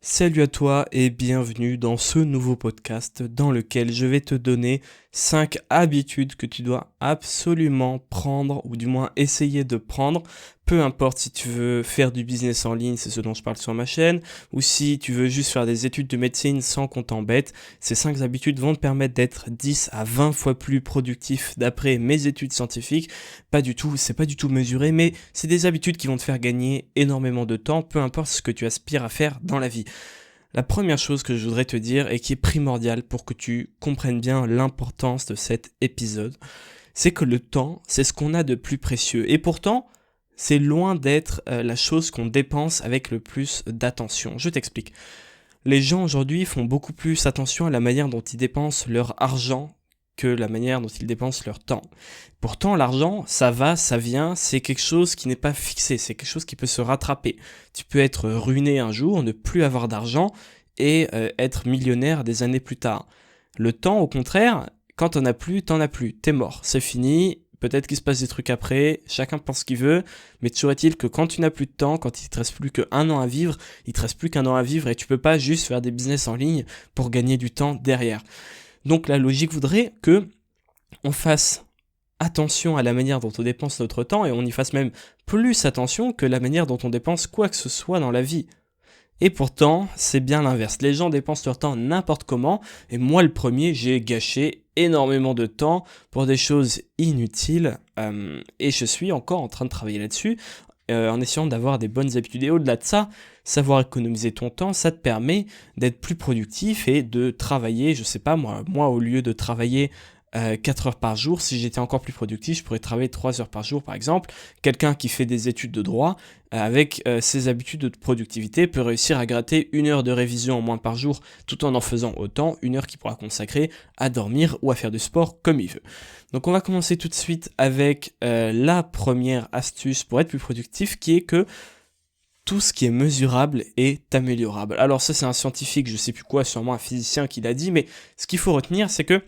Salut à toi et bienvenue dans ce nouveau podcast dans lequel je vais te donner 5 habitudes que tu dois absolument prendre ou du moins essayer de prendre. Peu importe si tu veux faire du business en ligne, c'est ce dont je parle sur ma chaîne, ou si tu veux juste faire des études de médecine sans qu'on t'embête, ces 5 habitudes vont te permettre d'être 10 à 20 fois plus productif d'après mes études scientifiques. Pas du tout, c'est pas du tout mesuré, mais c'est des habitudes qui vont te faire gagner énormément de temps, peu importe ce que tu aspires à faire dans la vie. La première chose que je voudrais te dire et qui est primordiale pour que tu comprennes bien l'importance de cet épisode, c'est que le temps, c'est ce qu'on a de plus précieux. Et pourtant, c'est loin d'être la chose qu'on dépense avec le plus d'attention. Je t'explique. Les gens aujourd'hui font beaucoup plus attention à la manière dont ils dépensent leur argent que la manière dont ils dépensent leur temps. Pourtant, l'argent, ça va, ça vient, c'est quelque chose qui n'est pas fixé, c'est quelque chose qui peut se rattraper. Tu peux être ruiné un jour, ne plus avoir d'argent et être millionnaire des années plus tard. Le temps, au contraire, quand t'en as plus, t'es mort, c'est fini. Peut-être qu'il se passe des trucs après, chacun pense ce qu'il veut, mais toujours est-il que quand tu n'as plus de temps, quand il te reste plus qu'un an à vivre, il te reste plus qu'un an à vivre et tu peux pas juste faire des business en ligne pour gagner du temps derrière. Donc la logique voudrait que on fasse attention à la manière dont on dépense notre temps et on y fasse même plus attention que la manière dont on dépense quoi que ce soit dans la vie. Et pourtant, c'est bien l'inverse. Les gens dépensent leur temps n'importe comment, et moi le premier, j'ai gâché énormément de temps pour des choses inutiles, et je suis encore en train de travailler là-dessus, en essayant d'avoir des bonnes habitudes. Et au-delà de ça, savoir économiser ton temps, ça te permet d'être plus productif et de travailler, je sais pas moi au lieu de travailler 4 heures par jour, si j'étais encore plus productif, je pourrais travailler 3 heures par jour par exemple. Quelqu'un qui fait des études de droit, avec ses habitudes de productivité, peut réussir à gratter 1 heure de révision en moins par jour, tout en faisant autant, 1 heure qu'il pourra consacrer à dormir ou à faire du sport comme il veut. Donc on va commencer tout de suite avec la première astuce pour être plus productif, qui est que tout ce qui est mesurable est améliorable. Alors ça c'est un scientifique, je sais plus quoi, sûrement un physicien qui l'a dit, mais ce qu'il faut retenir c'est que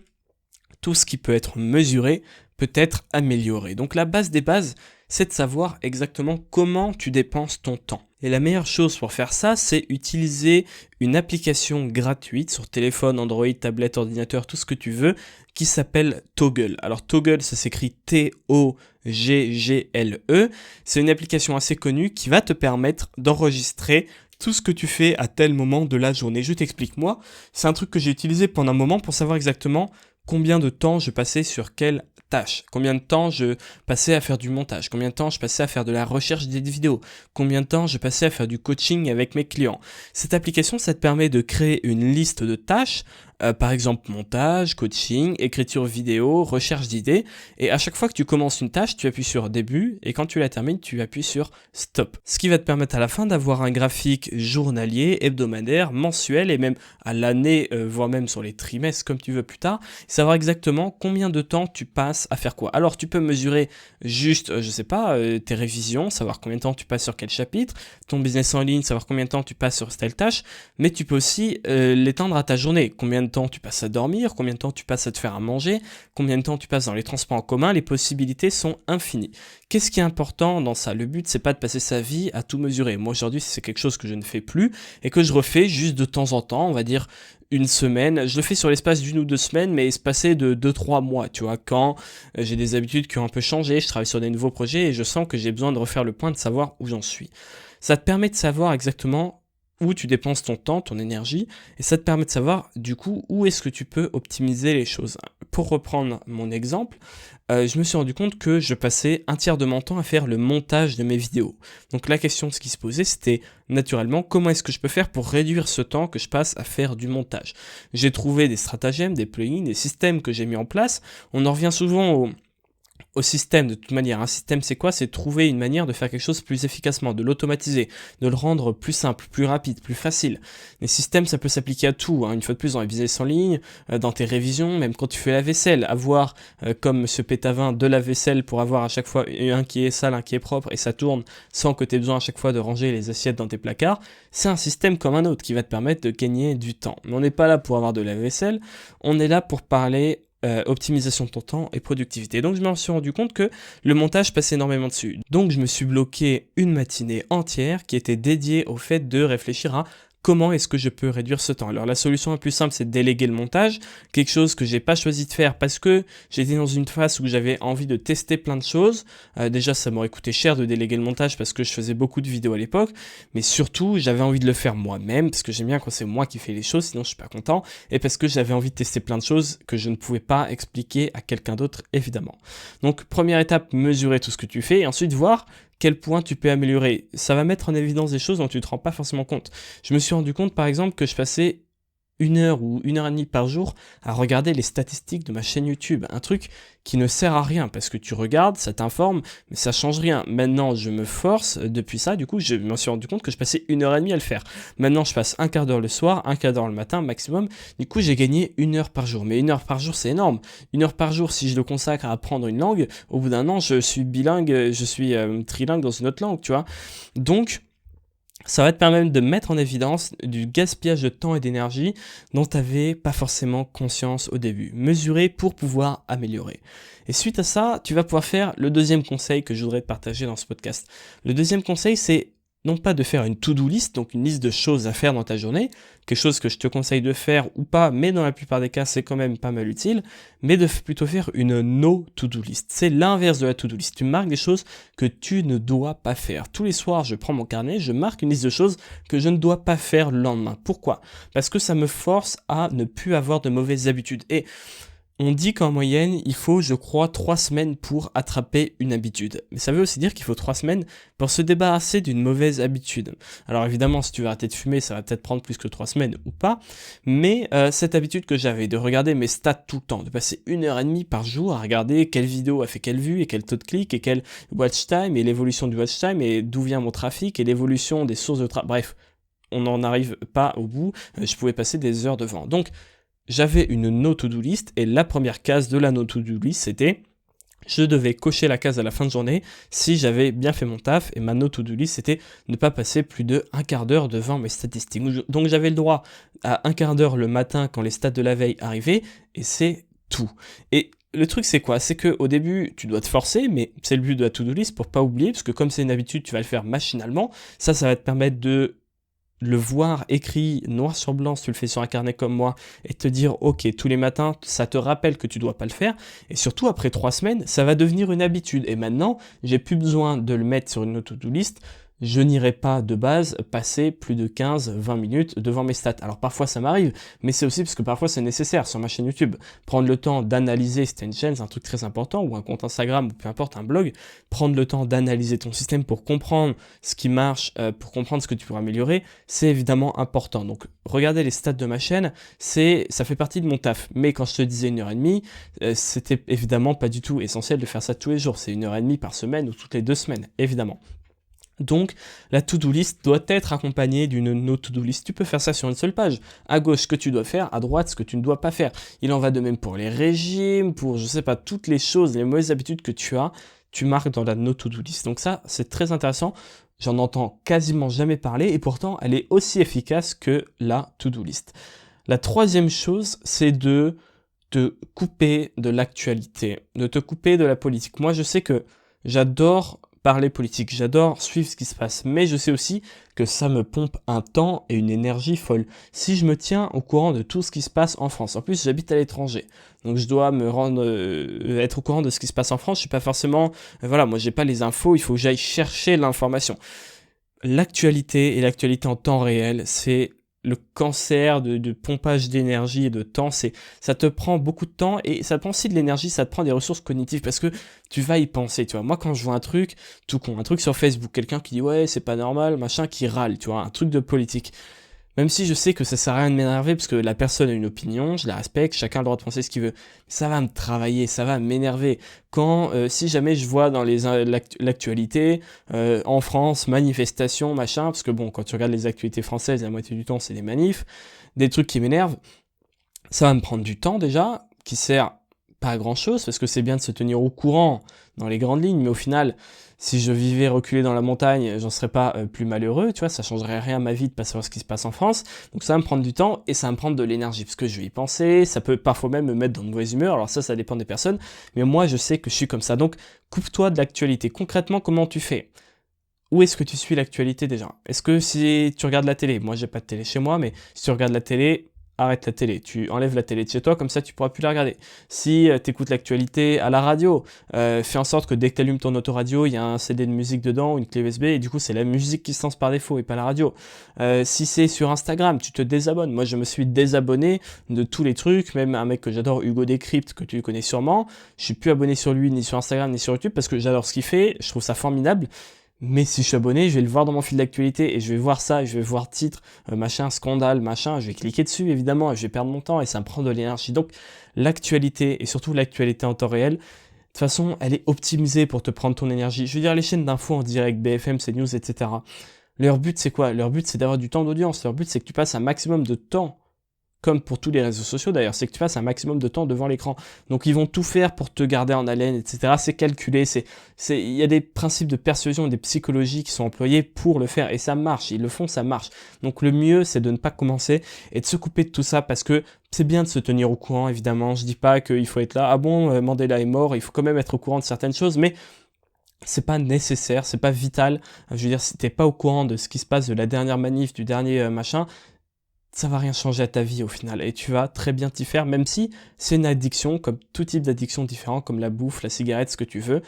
tout ce qui peut être mesuré peut être amélioré. Donc la base des bases, c'est de savoir exactement comment tu dépenses ton temps. Et la meilleure chose pour faire ça, c'est utiliser une application gratuite sur téléphone, Android, tablette, ordinateur, tout ce que tu veux, qui s'appelle Toggl. Alors Toggl, ça s'écrit T-O-G-G-L-E. C'est une application assez connue qui va te permettre d'enregistrer tout ce que tu fais à tel moment de la journée. Je t'explique, moi, c'est un truc que j'ai utilisé pendant un moment pour savoir exactement combien de temps je passais sur quelle tâche, combien de temps je passais à faire du montage, combien de temps je passais à faire de la recherche des vidéos, combien de temps je passais à faire du coaching avec mes clients. Cette application, ça te permet de créer une liste de tâches, par exemple montage, coaching, écriture vidéo, recherche d'idées, et à chaque fois que tu commences une tâche, tu appuies sur début, et quand tu la termines, tu appuies sur stop. Ce qui va te permettre à la fin d'avoir un graphique journalier, hebdomadaire, mensuel, et même à l'année, voire même sur les trimestres, comme tu veux plus tard, savoir exactement combien de temps tu passes à faire quoi. Alors tu peux mesurer juste, je sais pas, tes révisions, savoir combien de temps tu passes sur quel chapitre, ton business en ligne, savoir combien de temps tu passes sur telle tâche, mais tu peux aussi l'étendre à ta journée. Combien de temps tu passes à dormir, combien de temps tu passes à te faire à manger, combien de temps tu passes dans les transports en commun, les possibilités sont infinies. Qu'est-ce qui est important dans ça? Le but, c'est pas de passer sa vie à tout mesurer. Moi aujourd'hui, c'est quelque chose que je ne fais plus et que je refais juste de temps en temps, on va dire une semaine. Je le fais sur l'espace d'1 ou 2 semaines, mais espacé de 2-3 mois, tu vois, quand j'ai des habitudes qui ont un peu changé, je travaille sur des nouveaux projets et je sens que j'ai besoin de refaire le point, de savoir où j'en suis. Ça te permet de savoir exactement où tu dépenses ton temps, ton énergie, et ça te permet de savoir du coup où est-ce que tu peux optimiser les choses. Pour reprendre mon exemple, je me suis rendu compte que je passais un tiers de mon temps à faire le montage de mes vidéos. Donc la question ce qui se posait, c'était naturellement comment est-ce que je peux faire pour réduire ce temps que je passe à faire du montage. J'ai trouvé des stratagèmes, des plugins, des systèmes que j'ai mis en place. On en revient souvent au système. De toute manière, un système c'est quoi? C'est trouver une manière de faire quelque chose plus efficacement, de l'automatiser, de le rendre plus simple, plus rapide, plus facile. Les systèmes, ça peut s'appliquer à tout, hein. Une fois de plus, dans les business en ligne, dans tes révisions, même quand tu fais la vaisselle, avoir comme Monsieur Pétavin de la vaisselle pour avoir à chaque fois un qui est sale, un qui est propre, et ça tourne sans que tu aies besoin à chaque fois de ranger les assiettes dans tes placards, c'est un système comme un autre qui va te permettre de gagner du temps. Mais on n'est pas là pour avoir de la vaisselle, on est là pour parler optimisation de ton temps et productivité. Donc je me suis rendu compte que le montage passait énormément dessus. Donc je me suis bloqué une matinée entière qui était dédiée au fait de réfléchir à comment est-ce que je peux réduire ce temps? Alors la solution la plus simple, c'est de déléguer le montage, quelque chose que j'ai pas choisi de faire parce que j'étais dans une phase où j'avais envie de tester plein de choses. Déjà, ça m'aurait coûté cher de déléguer le montage parce que je faisais beaucoup de vidéos à l'époque, mais surtout, j'avais envie de le faire moi-même parce que j'aime bien quand c'est moi qui fais les choses, sinon je suis pas content, et parce que j'avais envie de tester plein de choses que je ne pouvais pas expliquer à quelqu'un d'autre, évidemment. Donc, première étape, mesurer tout ce que tu fais et ensuite voir quel point tu peux améliorer. Ça va mettre en évidence des choses dont tu ne te rends pas forcément compte. Je me suis rendu compte, par exemple, que je passais 1 heure ou 1 heure et demie par jour à regarder les statistiques de ma chaîne YouTube. Un truc qui ne sert à rien parce que tu regardes, ça t'informe, mais ça change rien. Maintenant, je me force depuis ça. Du coup, je me suis rendu compte que je passais 1 heure et demie à le faire. Maintenant, je passe un quart d'heure le soir, un quart d'heure le matin maximum. Du coup, j'ai gagné 1 heure par jour. Mais 1 heure par jour, c'est énorme. 1 heure par jour, si je le consacre à apprendre une langue, au bout d'un an, je suis bilingue, je suis trilingue dans une autre langue, tu vois. Donc, ça va te permettre de mettre en évidence du gaspillage de temps et d'énergie dont tu n'avais pas forcément conscience au début. Mesurer pour pouvoir améliorer. Et suite à ça, tu vas pouvoir faire le deuxième conseil que je voudrais te partager dans ce podcast. Le deuxième conseil, c'est non pas de faire une to-do list, donc une liste de choses à faire dans ta journée, quelque chose que je te conseille de faire ou pas, mais dans la plupart des cas, c'est quand même pas mal utile, mais de plutôt faire une no to-do list. C'est l'inverse de la to-do list. Tu marques des choses que tu ne dois pas faire. Tous les soirs, je prends mon carnet, je marque une liste de choses que je ne dois pas faire le lendemain. Pourquoi? Parce que ça me force à ne plus avoir de mauvaises habitudes. Et on dit qu'en moyenne, il faut, je crois, 3 semaines pour attraper une habitude. Mais ça veut aussi dire qu'il faut 3 semaines pour se débarrasser d'une mauvaise habitude. Alors évidemment, si tu veux arrêter de fumer, ça va peut-être prendre plus que 3 semaines ou pas. Mais cette habitude que j'avais de regarder mes stats tout le temps, de passer 1 heure et demie par jour à regarder quelle vidéo a fait quelle vue et quel taux de clic et quel watch time et l'évolution du watch time et d'où vient mon trafic et l'évolution des sources de trafic. Bref, on n'en arrive pas au bout. Je pouvais passer des heures devant. Donc, j'avais une no-to-do list et la première case de la no-to-do list, c'était je devais cocher la case à la fin de journée si j'avais bien fait mon taf, et ma no-to-do list, c'était ne pas passer plus de un quart d'heure devant mes statistiques. Donc j'avais le droit à un quart d'heure le matin quand les stats de la veille arrivaient, et c'est tout. Et le truc c'est quoi? C'est qu'au début tu dois te forcer, mais c'est le but de la to-do list pour pas oublier, parce que comme c'est une habitude, tu vas le faire machinalement. Ça va te permettre de le voir écrit noir sur blanc si tu le fais sur un carnet comme moi et te dire ok, tous les matins ça te rappelle que tu dois pas le faire, et surtout après 3 semaines ça va devenir une habitude et maintenant j'ai plus besoin de le mettre sur une to-do list. Je n'irai pas de base passer plus de 15-20 minutes devant mes stats. Alors parfois ça m'arrive, mais c'est aussi parce que parfois c'est nécessaire sur ma chaîne YouTube. Prendre le temps d'analyser, si t'as une chaîne, c'est un truc très important, ou un compte Instagram, ou peu importe, un blog, prendre le temps d'analyser ton système pour comprendre ce qui marche, pour comprendre ce que tu pourras améliorer, c'est évidemment important. Donc regarder les stats de ma chaîne, ça fait partie de mon taf. Mais quand je te disais 1 heure et demie, c'était évidemment pas du tout essentiel de faire ça tous les jours. C'est 1 heure et demie par semaine ou toutes les 2 semaines, évidemment. Donc, la to-do list doit être accompagnée d'une no to-do list. Tu peux faire ça sur une seule page. À gauche, ce que tu dois faire, à droite, ce que tu ne dois pas faire. Il en va de même pour les régimes, pour, je sais pas, toutes les choses, les mauvaises habitudes que tu as, tu marques dans la no to-do list. Donc ça, c'est très intéressant. J'en entends quasiment jamais parler et pourtant, elle est aussi efficace que la to-do list. La troisième chose, c'est de te couper de l'actualité, de te couper de la politique. Moi, je sais que j'adore parler politique, j'adore suivre ce qui se passe, mais je sais aussi que ça me pompe un temps et une énergie folle. Si je me tiens au courant de tout ce qui se passe en France, en plus j'habite à l'étranger, donc je dois me rendre, être au courant de ce qui se passe en France, je suis pas forcément, voilà, moi j'ai pas les infos, il faut que j'aille chercher l'information. L'actualité et l'actualité en temps réel, c'est le cancer de pompage d'énergie et de temps, ça te prend beaucoup de temps et ça te prend aussi de l'énergie, ça te prend des ressources cognitives parce que tu vas y penser, tu vois. Moi, quand je vois un truc, tout con, un truc sur Facebook, quelqu'un qui dit ouais, c'est pas normal, machin, qui râle, tu vois, un truc de politique. Même si je sais que ça sert à rien de m'énerver parce que la personne a une opinion, je la respecte, chacun a le droit de penser ce qu'il veut. Ça va me travailler, ça va m'énerver. Quand, si jamais je vois dans l'actualité, en France, manifestation, machin, parce que bon, quand tu regardes les actualités françaises, la moitié du temps c'est des manifs, des trucs qui m'énervent, ça va me prendre du temps déjà, qui sert pas à grand chose, parce que c'est bien de se tenir au courant dans les grandes lignes, mais au final, si je vivais reculé dans la montagne, j'en serais pas plus malheureux, tu vois, ça changerait rien à ma vie de pas savoir ce qui se passe en France, donc ça va me prendre du temps et ça va me prendre de l'énergie, parce que je vais y penser, ça peut parfois même me mettre dans de mauvaise humeur, alors ça dépend des personnes, mais moi je sais que je suis comme ça, donc coupe-toi de l'actualité. Concrètement, comment tu fais ? où est-ce que tu suis l'actualité déjà? Est-ce que si tu regardes la télé, moi j'ai pas de télé chez moi, mais si tu regardes la télé, arrête la télé, tu enlèves la télé de chez toi, comme ça tu pourras plus la regarder. Si tu écoutes l'actualité à la radio, fais en sorte que dès que tu allumes ton autoradio, il y a un CD de musique dedans ou une clé USB, et du coup c'est la musique qui se lance par défaut et pas la radio. Si c'est sur Instagram, tu te désabonnes. Moi je me suis désabonné de tous les trucs, même un mec que j'adore, Hugo Décrypte, que tu connais sûrement, je suis plus abonné sur lui, ni sur Instagram, ni sur YouTube, parce que j'adore ce qu'il fait, je trouve ça formidable. Mais si je suis abonné, je vais le voir dans mon fil d'actualité et je vais voir ça, et je vais voir titre, machin, scandale, machin, je vais cliquer dessus évidemment et je vais perdre mon temps et ça me prend de l'énergie. Donc l'actualité et surtout l'actualité en temps réel, de toute façon, elle est optimisée pour te prendre ton énergie. Je veux dire, les chaînes d'infos en direct, BFM, CNews, etc. Leur but c'est quoi? Leur but c'est d'avoir du temps d'audience, leur but c'est que tu passes un maximum de temps, comme pour tous les réseaux sociaux d'ailleurs, c'est que tu passes un maximum de temps devant l'écran. Donc ils vont tout faire pour te garder en haleine, etc. C'est calculé, il y a des principes de persuasion et des psychologies qui sont employés pour le faire, et ça marche, ils le font, ça marche. Donc le mieux, c'est de ne pas commencer et de se couper de tout ça, parce que c'est bien de se tenir au courant, évidemment. Je dis pas qu'il faut être là, ah bon, Mandela est mort, il faut quand même être au courant de certaines choses, mais c'est pas nécessaire, c'est pas vital. Je veux dire, si t'es pas au courant de ce qui se passe, de la dernière manif, du dernier machin, ça va rien changer à ta vie au final, et tu vas très bien t'y faire, même si c'est une addiction, comme tout type d'addiction différent, comme la bouffe, la cigarette, ce que tu veux.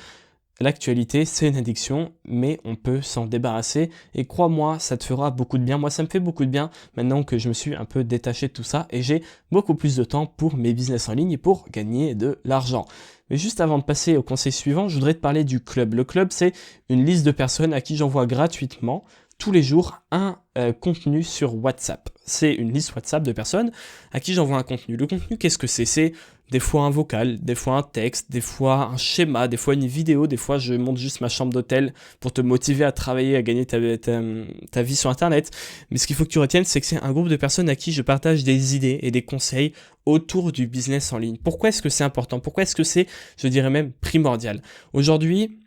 L'actualité, c'est une addiction, mais on peut s'en débarrasser, et crois-moi, ça te fera beaucoup de bien. Moi, ça me fait beaucoup de bien maintenant que je me suis un peu détaché de tout ça, et j'ai beaucoup plus de temps pour mes business en ligne et pour gagner de l'argent. Mais juste avant de passer au conseil suivant, je voudrais te parler du club. Le club, c'est une liste de personnes à qui j'envoie gratuitement tous les jours un contenu sur WhatsApp. C'est une liste WhatsApp de personnes à qui j'envoie un contenu. Le contenu, qu'est-ce que c'est? C'est des fois un vocal, des fois un texte, des fois un schéma, des fois une vidéo, des fois je monte juste ma chambre d'hôtel pour te motiver à travailler, à gagner ta vie sur Internet. Mais ce qu'il faut que tu retiennes, c'est que c'est un groupe de personnes à qui je partage des idées et des conseils autour du business en ligne. Pourquoi est-ce que c'est important? Pourquoi est-ce que c'est, je dirais même, primordial? Aujourd'hui,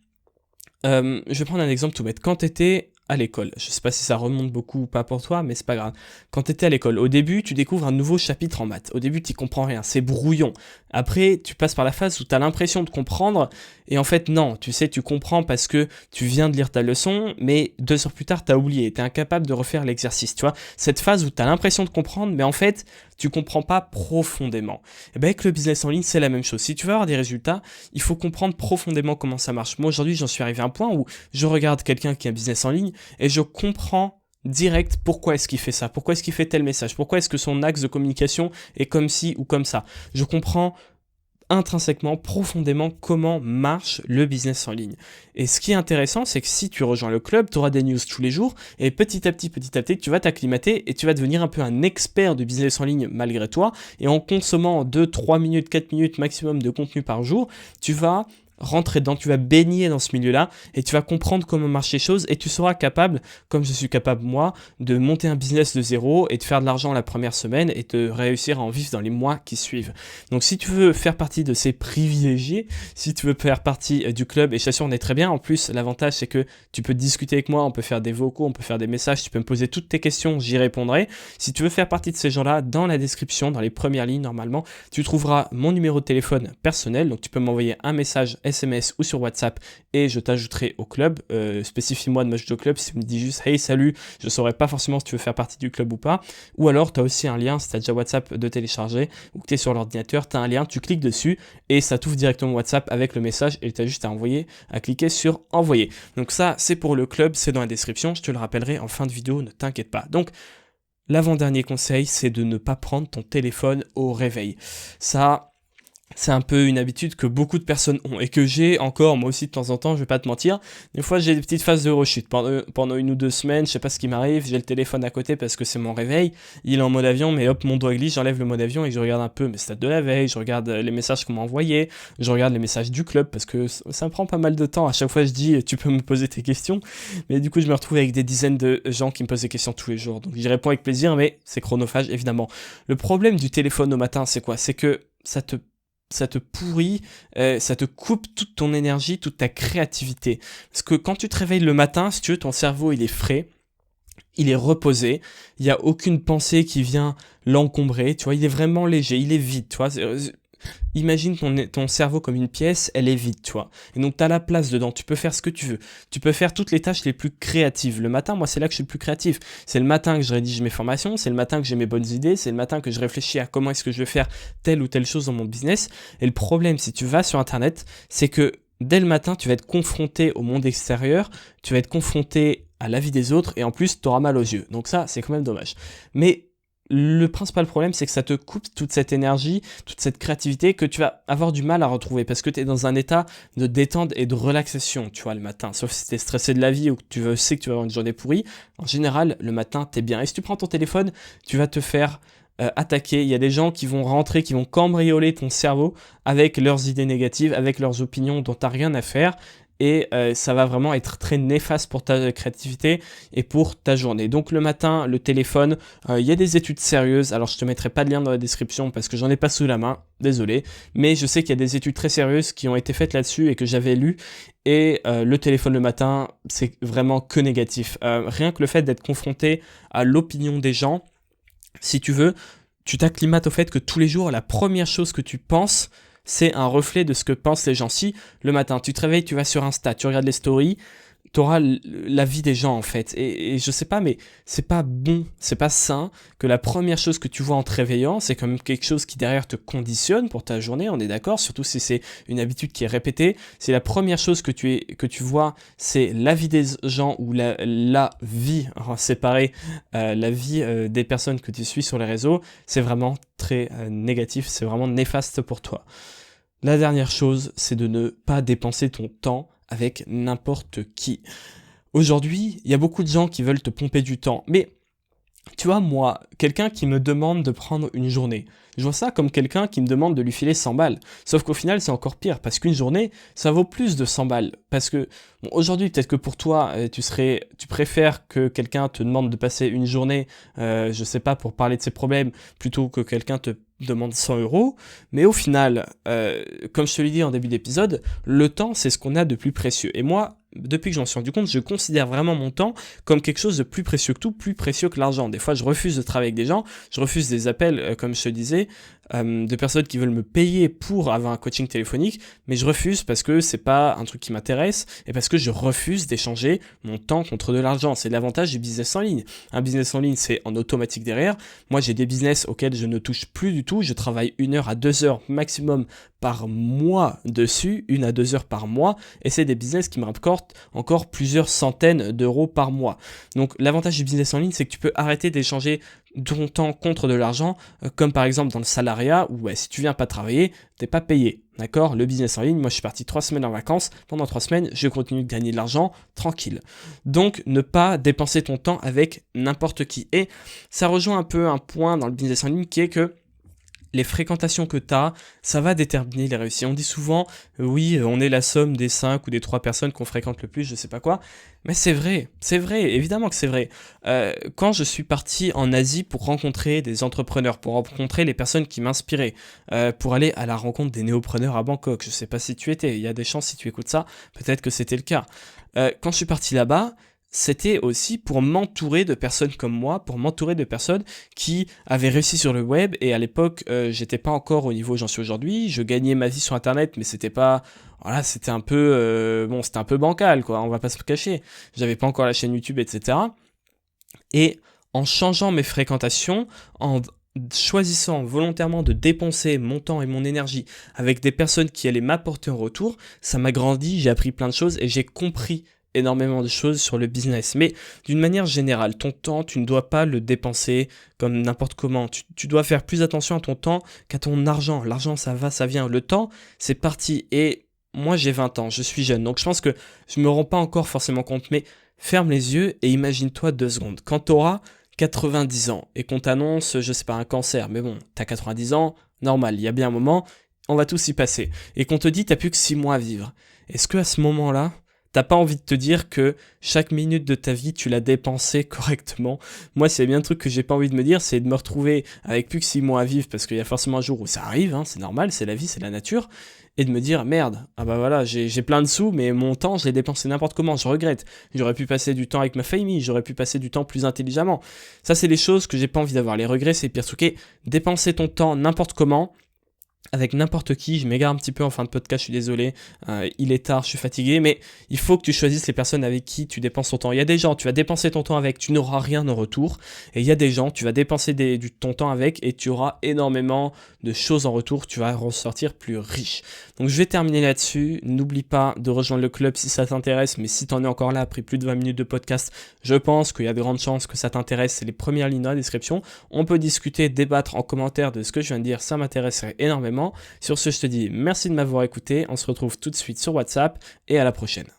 je vais prendre un exemple tout bête. Quand tu étais à l'école, je sais pas si ça remonte beaucoup ou pas pour toi, mais c'est pas grave. Quand tu étais à l'école, au début, tu découvres un nouveau chapitre en maths. Au début, tu comprends rien, c'est brouillon. Après, tu passes par la phase où tu as l'impression de comprendre, et en fait, non, tu sais, tu comprends parce que tu viens de lire ta leçon, mais 2 heures plus tard, tu as oublié, tu es incapable de refaire l'exercice, tu vois. Cette phase où tu as l'impression de comprendre, mais en fait, tu comprends pas profondément. Et bien avec le business en ligne, c'est la même chose. Si tu veux avoir des résultats, il faut comprendre profondément comment ça marche. Moi, aujourd'hui, j'en suis arrivé à un point où je regarde quelqu'un qui a un business en ligne et je comprends direct pourquoi est-ce qu'il fait ça, pourquoi est-ce qu'il fait tel message, pourquoi est-ce que son axe de communication est comme ci ou comme ça. Je comprends intrinsèquement, profondément comment marche le business en ligne. Et ce qui est intéressant, c'est que si tu rejoins le club, tu auras des news tous les jours, et petit à petit, tu vas t'acclimater et tu vas devenir un peu un expert du business en ligne malgré toi, et en consommant 2, 3 minutes, 4 minutes maximum de contenu par jour, tu vas rentrer dedans, tu vas baigner dans ce milieu-là et tu vas comprendre comment marchent les choses, et tu seras capable, comme je suis capable moi, de monter un business de zéro et de faire de l'argent la première semaine et de réussir à en vivre dans les mois qui suivent. Donc si tu veux faire partie de ces privilégiés, si tu veux faire partie du club, et je t'assure on est très bien, en plus l'avantage c'est que tu peux discuter avec moi, on peut faire des vocaux, on peut faire des messages, tu peux me poser toutes tes questions, j'y répondrai. Si tu veux faire partie de ces gens-là, dans la description, dans les premières lignes normalement, tu trouveras mon numéro de téléphone personnel, donc tu peux m'envoyer un message SMS ou sur WhatsApp et je t'ajouterai au club. Spécifie-moi de m'ajouter au club. Si tu me dis juste hey salut, je saurais pas forcément si tu veux faire partie du club ou pas. Ou alors tu as aussi un lien, si tu as déjà WhatsApp de télécharger ou que tu es sur l'ordinateur, tu as un lien, tu cliques dessus et ça t'ouvre directement WhatsApp avec le message et tu as juste à cliquer sur envoyer. Donc ça c'est pour le club, c'est dans la description, je te le rappellerai en fin de vidéo, ne t'inquiète pas. Donc l'avant-dernier conseil, c'est de ne pas prendre ton téléphone au réveil. Ça, c'est un peu une habitude que beaucoup de personnes ont et que j'ai encore moi aussi de temps en temps, je vais pas te mentir. Des fois j'ai des petites phases de rechute pendant 1 ou 2 semaines, je sais pas ce qui m'arrive, j'ai le téléphone à côté parce que c'est mon réveil, il est en mode avion, mais hop, mon doigt glisse, j'enlève le mode avion et je regarde un peu mes stats de la veille, je regarde les messages qu'on m'a envoyés, je regarde les messages du club parce que ça me prend pas mal de temps. À chaque fois je dis tu peux me poser tes questions, mais du coup je me retrouve avec des dizaines de gens qui me posent des questions tous les jours, donc j'y réponds avec plaisir, mais c'est chronophage évidemment. Le problème du téléphone au matin, c'est quoi? C'est que ça te pourrit, ça te coupe toute ton énergie, toute ta créativité. Parce que quand tu te réveilles le matin, si tu veux, ton cerveau il est frais, il est reposé, il n'y a aucune pensée qui vient l'encombrer, tu vois, il est vraiment léger, il est vide, tu vois. Imagine ton cerveau comme une pièce, elle est vide, tu vois. Et donc, tu as la place dedans, tu peux faire ce que tu veux. Tu peux faire toutes les tâches les plus créatives. Le matin, moi, c'est là que je suis le plus créatif. C'est le matin que je rédige mes formations, c'est le matin que j'ai mes bonnes idées, c'est le matin que je réfléchis à comment est-ce que je vais faire telle ou telle chose dans mon business. Et le problème, si tu vas sur Internet, c'est que dès le matin, tu vas être confronté au monde extérieur, tu vas être confronté à la vie des autres, et en plus, tu auras mal aux yeux. Donc ça, c'est quand même dommage. Mais le principal problème, c'est que ça te coupe toute cette énergie, toute cette créativité que tu vas avoir du mal à retrouver parce que tu es dans un état de détente et de relaxation, tu vois, le matin. Sauf si tu es stressé de la vie ou que tu sais que tu vas avoir une journée pourrie. En général, le matin, tu es bien. Et si tu prends ton téléphone, tu vas te faire attaquer. Il y a des gens qui vont rentrer, qui vont cambrioler ton cerveau avec leurs idées négatives, avec leurs opinions dont tu n'as rien à faire. Et ça va vraiment être très néfaste pour ta créativité et pour ta journée. Donc le matin, le téléphone, il y a des études sérieuses. Alors je te mettrai pas de lien dans la description parce que j'en ai pas sous la main, désolé. Mais je sais qu'il y a des études très sérieuses qui ont été faites là-dessus et que j'avais lues. Et le téléphone le matin, c'est vraiment que négatif. Rien que le fait d'être confronté à l'opinion des gens, si tu veux, tu t'acclimates au fait que tous les jours, la première chose que tu penses, c'est un reflet de ce que pensent les gens. Si le matin, tu te réveilles, tu vas sur Insta, tu regardes les stories, tu auras la vie des gens en fait. Et je sais pas, mais c'est pas bon, c'est pas sain que la première chose que tu vois en te réveillant, c'est quand même quelque chose qui derrière te conditionne pour ta journée, on est d'accord, surtout si c'est une habitude qui est répétée. C'est la première chose que tu vois, c'est la vie des gens ou la vie séparée, la vie des personnes que tu suis sur les réseaux. C'est vraiment très négatif, c'est vraiment néfaste pour toi. La dernière chose, c'est de ne pas dépenser ton temps avec n'importe qui. Aujourd'hui, il y a beaucoup de gens qui veulent te pomper du temps, mais tu vois, moi, quelqu'un qui me demande de prendre une journée, je vois ça comme quelqu'un qui me demande de lui filer 100 balles. Sauf qu'au final, c'est encore pire, parce qu'une journée, ça vaut plus de 100 balles. Parce que, bon, aujourd'hui, peut-être que pour toi, tu préfères que quelqu'un te demande de passer une journée, je sais pas, pour parler de ses problèmes, plutôt que quelqu'un te demande 100 euros. Mais au final, comme je te l'ai dit en début d'épisode, le temps, c'est ce qu'on a de plus précieux. Et moi, depuis que je m'en suis rendu compte, je considère vraiment mon temps comme quelque chose de plus précieux que tout, plus précieux que l'argent. Des fois, je refuse de travailler avec des gens, je refuse des appels, comme je te disais, de personnes qui veulent me payer pour avoir un coaching téléphonique, mais je refuse parce que c'est pas un truc qui m'intéresse et parce que je refuse d'échanger mon temps contre de l'argent. C'est l'avantage du business en ligne. Un business en ligne, c'est en automatique derrière. Moi, j'ai des business auxquels je ne touche plus du tout. Je travaille 1 heure à 2 heures maximum par mois dessus, 1 à 2 heures par mois, et c'est des business qui me rapportent encore plusieurs centaines d'euros par mois. Donc l'avantage du business en ligne, c'est que tu peux arrêter d'échanger ton temps contre de l'argent, comme par exemple dans le salariat, où si tu viens pas travailler, t'es pas payé. D'accord? Le business en ligne, moi je suis parti 3 semaines en vacances, pendant 3 semaines, je continue de gagner de l'argent, tranquille. Donc ne pas dépenser ton temps avec n'importe qui. Et ça rejoint un peu un point dans le business en ligne qui est que les fréquentations que tu as, ça va déterminer les réussites. On dit souvent, oui, on est la somme des 5 ou des 3 personnes qu'on fréquente le plus, je sais pas quoi. Mais c'est vrai, évidemment que c'est vrai. Quand je suis parti en Asie pour rencontrer des entrepreneurs, pour rencontrer les personnes qui m'inspiraient, pour aller à la rencontre des néopreneurs à Bangkok, je sais pas si tu étais, il y a des chances si tu écoutes ça, peut-être que c'était le cas. Quand je suis parti là-bas, c'était aussi pour m'entourer de personnes comme moi, pour m'entourer de personnes qui avaient réussi sur le web. Et à l'époque, j'étais pas encore au niveau où j'en suis aujourd'hui. Je gagnais ma vie sur Internet, mais c'était pas, voilà, c'était un peu, c'était un peu bancal, quoi. On va pas se cacher. J'avais pas encore la chaîne YouTube, etc. Et en changeant mes fréquentations, en choisissant volontairement de dépenser mon temps et mon énergie avec des personnes qui allaient m'apporter en retour, ça m'a grandi, j'ai appris plein de choses et j'ai compris énormément de choses sur le business. Mais d'une manière générale, ton temps, tu ne dois pas le dépenser comme n'importe comment. Tu dois faire plus attention à ton temps qu'à ton argent. L'argent, ça va, ça vient. Le temps, c'est parti. Et moi, j'ai 20 ans, je suis jeune. Donc je pense que je me rends pas encore forcément compte. Mais ferme les yeux et imagine-toi 2 secondes. Quand tu auras 90 ans et qu'on t'annonce, je sais pas, un cancer. Mais bon, t'as 90 ans, normal, il y a bien un moment, on va tous y passer. Et qu'on te dit, t'as plus que 6 mois à vivre. Est-ce qu'à ce moment-là, t'as pas envie de te dire que chaque minute de ta vie, tu l'as dépensée correctement? Moi, c'est bien un truc que j'ai pas envie de me dire, c'est de me retrouver avec plus que 6 mois à vivre, parce qu'il y a forcément un jour où ça arrive, hein, c'est normal, c'est la vie, c'est la nature, et de me dire, merde, ah bah voilà, j'ai plein de sous, mais mon temps, je l'ai dépensé n'importe comment, je regrette. J'aurais pu passer du temps avec ma famille, j'aurais pu passer du temps plus intelligemment. Ça, c'est les choses que j'ai pas envie d'avoir. Les regrets, c'est pire. Ok, dépenser ton temps n'importe comment, avec n'importe qui. Je m'égare un petit peu en fin de podcast, je suis désolé, il est tard, je suis fatigué, mais il faut que tu choisisses les personnes avec qui tu dépenses ton temps. Il y a des gens, tu vas dépenser ton temps avec, tu n'auras rien en retour, et il y a des gens, tu vas dépenser ton temps avec et tu auras énormément de choses en retour, tu vas ressortir plus riche. Donc je vais terminer là-dessus, n'oublie pas de rejoindre le club si ça t'intéresse, mais si tu en es encore là après plus de 20 minutes de podcast, je pense qu'il y a de grandes chances que ça t'intéresse, c'est les premières lignes dans la description. On peut discuter, débattre en commentaire de ce que je viens de dire, ça m'intéresserait énormément. Sur ce, je te dis merci de m'avoir écouté, on se retrouve tout de suite sur WhatsApp et à la prochaine.